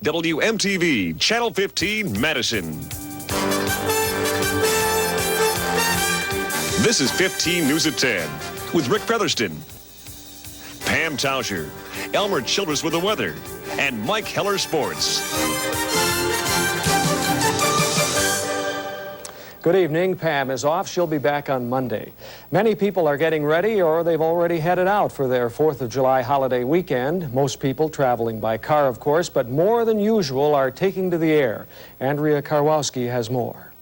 WMTV, Channel 15, Madison. This is 15 News at 10 with Rick Featherston, Pam Tauscher, Elmer Childress with the weather, and Mike Heller Sports. Good evening. Pam is off. She'll be back on Monday. Many people are getting ready or they've already headed out for their 4th of July holiday weekend. Most people traveling by car, of course, but more than usual are taking to the air. Andrea Karwowski has more.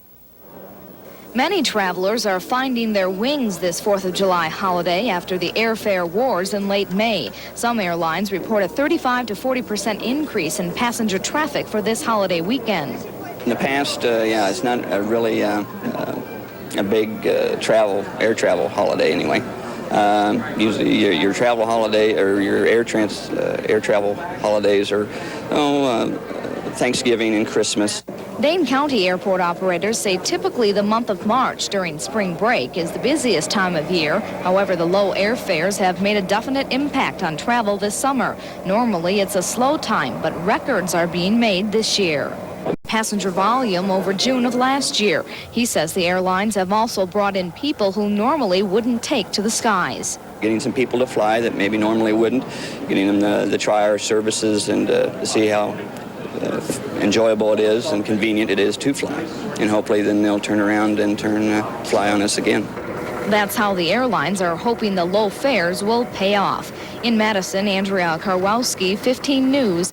Many travelers are finding their wings this 4th of July holiday after the airfare wars in late May. Some airlines report a 35 to 40% increase in passenger traffic for this holiday weekend. In the past, it's not really a big air travel holiday anyway. Usually your travel holiday or your air travel holidays are Thanksgiving and Christmas. Dane County airport operators say typically the month of March during spring break is the busiest time of year. However, the low airfares have made a definite impact on travel this summer. Normally, it's a slow time, but records are being made this year. Passenger volume over June of last year. He says the airlines have also brought in people who normally wouldn't take to the skies. Getting some people to fly that maybe normally wouldn't, getting them to try our services and to see how enjoyable it is and convenient it is to fly. And hopefully then they'll turn around and fly on us again. That's how the airlines are hoping the low fares will pay off. In Madison, Andrea Karwowski, 15 News.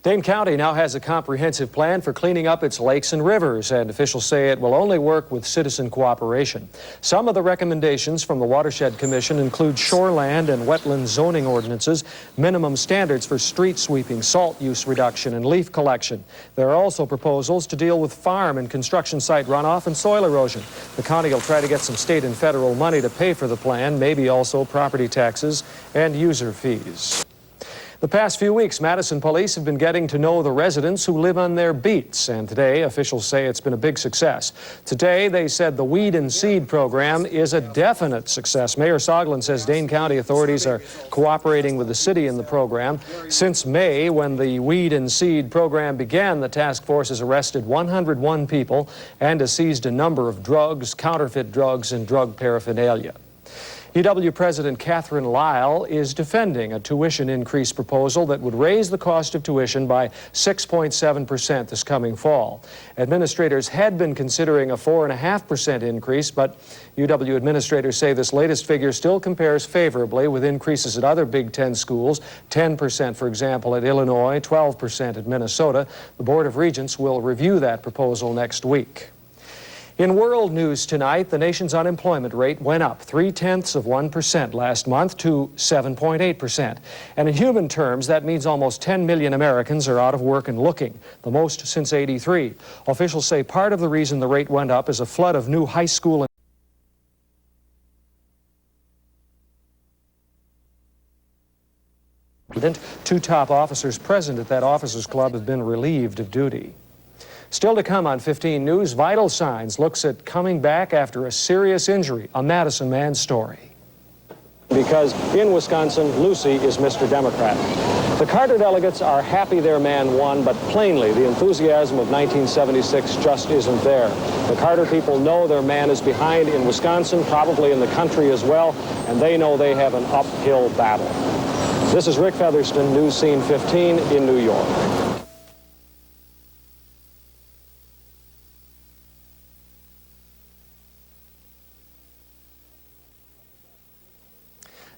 Dane County now has a comprehensive plan for cleaning up its lakes and rivers, and officials say it will only work with citizen cooperation. Some of the recommendations from the Watershed Commission include shoreland and wetland zoning ordinances, minimum standards for street sweeping, salt use reduction, and leaf collection. There are also proposals to deal with farm and construction site runoff and soil erosion. The county will try to get some state and federal money to pay for the plan, maybe also property taxes and user fees. The past few weeks, Madison police have been getting to know the residents who live on their beats, and today officials say it's been a big success. Today, they said the Weed and Seed program is a definite success. Mayor Soglin says Dane County authorities are cooperating with the city in the program. Since May, when the Weed and Seed program began, the task force has arrested 101 people and has seized a number of drugs, counterfeit drugs, and drug paraphernalia. UW President Catherine Lyle is defending a tuition increase proposal that would raise the cost of tuition by 6.7% this coming fall. Administrators had been considering a 4.5% increase, but UW administrators say this latest figure still compares favorably with increases at other Big Ten schools, 10% for example at Illinois, 12% at Minnesota. The Board of Regents will review that proposal next week. In world news tonight, the nation's unemployment rate went up 0.3% last month to 7.8%. And in human terms, that means almost 10 million Americans are out of work and looking, the most since '83. Officials say part of the reason the rate went up is a flood of new high school and two top officers present at that officers' club have been relieved of duty. Still to come on 15 News, Vital Signs looks at coming back after a serious injury, a Madison man's story. Because in Wisconsin, Lucy is Mr. Democrat. The Carter delegates are happy their man won, but plainly the enthusiasm of 1976 just isn't there. The Carter people know their man is behind in Wisconsin, probably in the country as well, and they know they have an uphill battle. This is Rick Featherston, News Scene 15 in New York.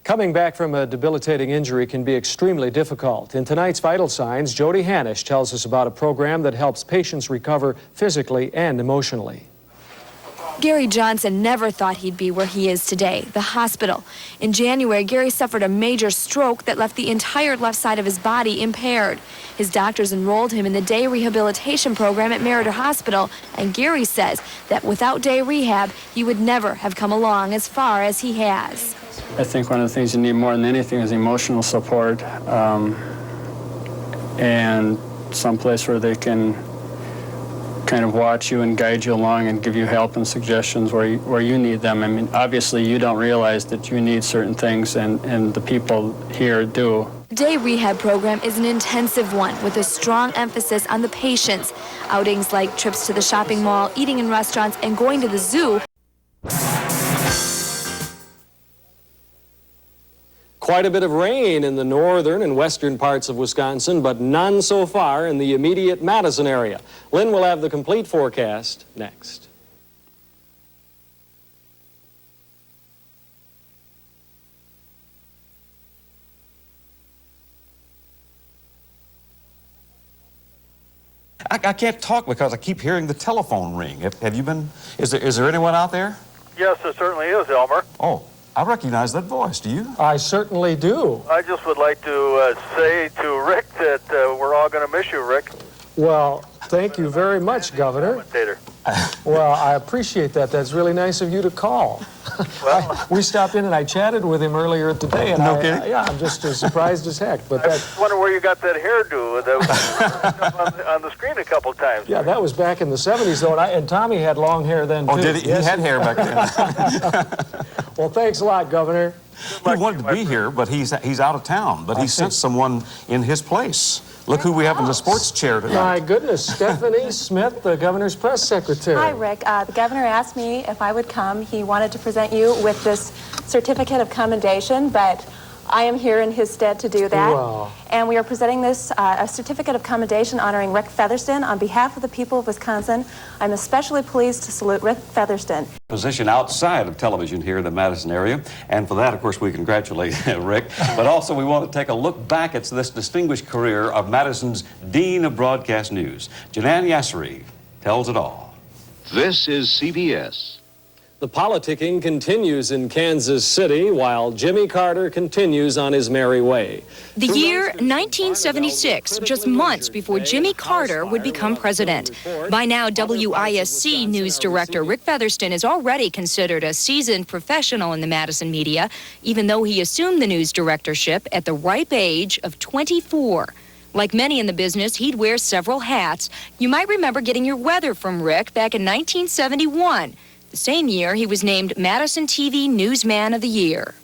Coming back from a debilitating injury can be extremely difficult. In tonight's Vital Signs, Jody Hanisch tells us about a program that helps patients recover physically and emotionally. Gary Johnson never thought he'd be where he is today, the hospital. In January, Gary suffered a major stroke that left the entire left side of his body impaired. His doctors enrolled him in the day rehabilitation program at Meriter Hospital, and Gary says that without day rehab, he would never have come along as far as he has. I think one of the things you need more than anything is emotional support and someplace where they can kind of watch you and guide you along and give you help and suggestions where you need them. I mean, obviously you don't realize that you need certain things, and the people here do. Day rehab program is an intensive one with a strong emphasis on the patients. Outings like trips to the shopping mall, eating in restaurants, and going to the zoo. Quite a bit of rain in the northern and western parts of Wisconsin, but none so far in the immediate Madison area. Lynn will have the complete forecast next. I can't talk because I keep hearing the telephone ring. Have you been, is there anyone out there? Yes, there certainly is, Elmer. Oh, I recognize that voice. Do you? I certainly do. I just would like to say to Rick that we're all going to miss you, Rick. Well, thank you very much, Governor. Commentator. Well, I appreciate that. That's really nice of you to call. Well, We stopped in and I chatted with him earlier today. And No kidding? yeah, I'm just as surprised as heck. But I that, just wonder where you got that hairdo that was on the screen a couple times. yeah, that was back in the 70s, though. And Tommy had long hair then, too. Oh, did he? Yes, He had hair back then. Well, thanks a lot, Governor. He wanted to be here, but he's out of town. But he sent someone in his place. Look who we have in the sports chair My tonight. goodness, Stephanie Smith, the governor's press secretary. Hi, Rick. The governor asked me if I would come. He wanted to present you with this certificate of commendation, but I am here in his stead to do that. Wow. And we are presenting this a certificate of commendation honoring Rick Featherston on behalf of the people of Wisconsin. I'm especially pleased to salute Rick Featherston. Position outside of television here in the Madison area. And for that, of course, we congratulate Rick. But also, we want to take a look back at this distinguished career of Madison's Dean of Broadcast News. Janan Yasseri tells it all. This is CBS. The politicking continues in Kansas City while Jimmy Carter continues on his merry way. The year 1976, just months before Jimmy Carter would become president. By now, WISC news director Rick Featherston is already considered a seasoned professional in the Madison media, even though he assumed the news directorship at the ripe age of 24. Like many in the business, he'd wear several hats. You might remember getting your weather from Rick back in 1971. The same year, he was named Madison TV Newsman of the Year.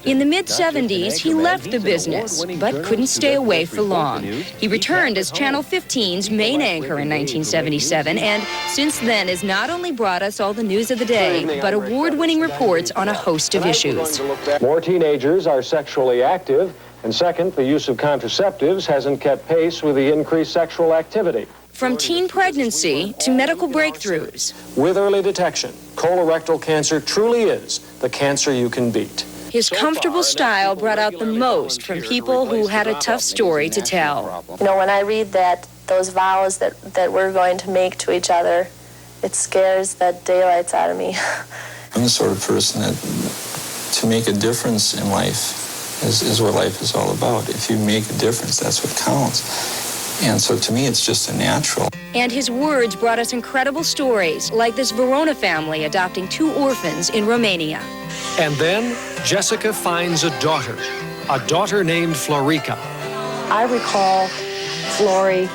In the mid-'70s, he left the business, but couldn't stay away for long. He returned as Channel 15's main anchor in 1977, and since then has not only brought us all the news of the day, but award-winning reports on a host of issues. More teenagers are sexually active, and second, the use of contraceptives hasn't kept pace with the increased sexual activity. From teen pregnancy to medical breakthroughs. With early detection, colorectal cancer truly is the cancer you can beat. His comfortable style brought out the most from people who had a tough story to tell. You know, when I read that, those vows that we're going to make to each other, it scares the daylights out of me. I'm the sort of person that to make a difference in life is what life is all about. If you make a difference, that's what counts. And so to me, it's just a natural. And his words brought us incredible stories, like this Verona family adopting 2 orphans in Romania. And then Jessica finds a daughter named Florica. I recall Flori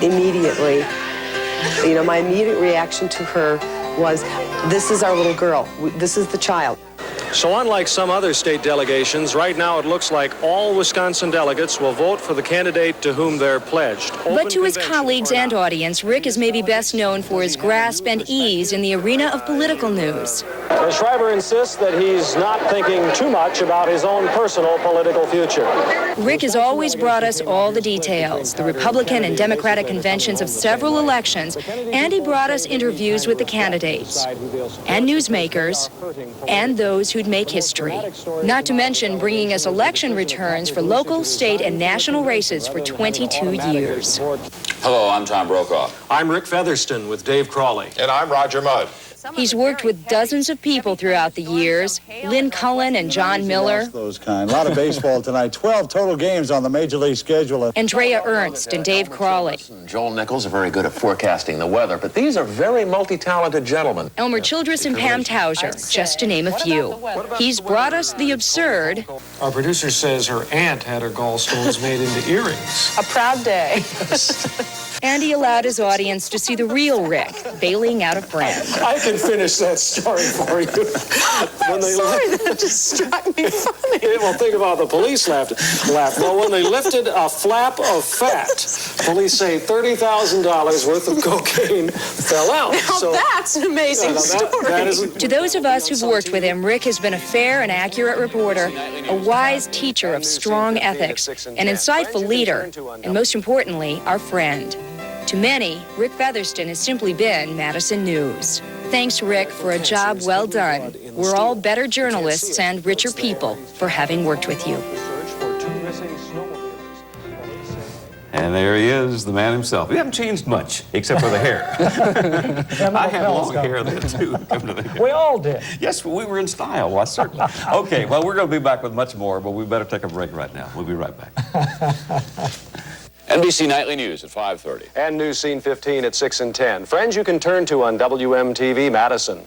immediately. You know, my immediate reaction to her was, this is our little girl. This is the child. So unlike some other state delegations, right now it looks like all Wisconsin delegates will vote for the candidate to whom they're pledged. But to his colleagues and audience, Rick is maybe best known for his grasp and ease in the arena of political news. Schreiber insists that he's not thinking too much about his own personal political future. Rick has always brought us all the details, the Republican and Democratic conventions of several elections, and he brought us interviews with the candidates and newsmakers and those who'd make history. Not to mention bringing us election returns for local, state, and national races for 22 years. Hello, I'm Tom Brokaw. I'm Rick Featherston with Dave Crawley. And I'm Roger Mudd. He's worked with dozens of people throughout the years, Lynn Cullen and John Miller. Those kind. A lot of baseball tonight. 12 total games on the Major League schedule. Andrea Ernst and Dave Crawley. Joel Nichols are very good at forecasting the weather, but these are very multi-talented gentlemen. Elmer Childress and Pam Tauser, just to name a few. He's brought us the absurd. Our producer says her aunt had her gallstones made into earrings. A proud day. And he allowed his audience to see the real Rick bailing out of brand. I can finish that story for you. That just struck me funny. Well, think about the police laughed. Well, when they lifted a flap of fat, police say $30,000 worth of cocaine fell out. Now that's an amazing story. To those of us who've worked with him, Rick has been a fair and accurate reporter, a wise teacher of strong ethics, an insightful leader, and most importantly, our friend. To many, Rick Featherston has simply been Madison News. Thanks, Rick, for a job well done. We're all better journalists and richer people for having worked with you. And there he is, the man himself. He hasn't changed much, except for the hair. I had long hair then, too. We all did. Yes, we were in style, well, certainly. Okay, well, we're going to be back with much more, but we better take a break right now. We'll be right back. NBC Nightly News at 5:30. And News Scene 15 at 6 and 10. Friends you can turn to on WMTV Madison.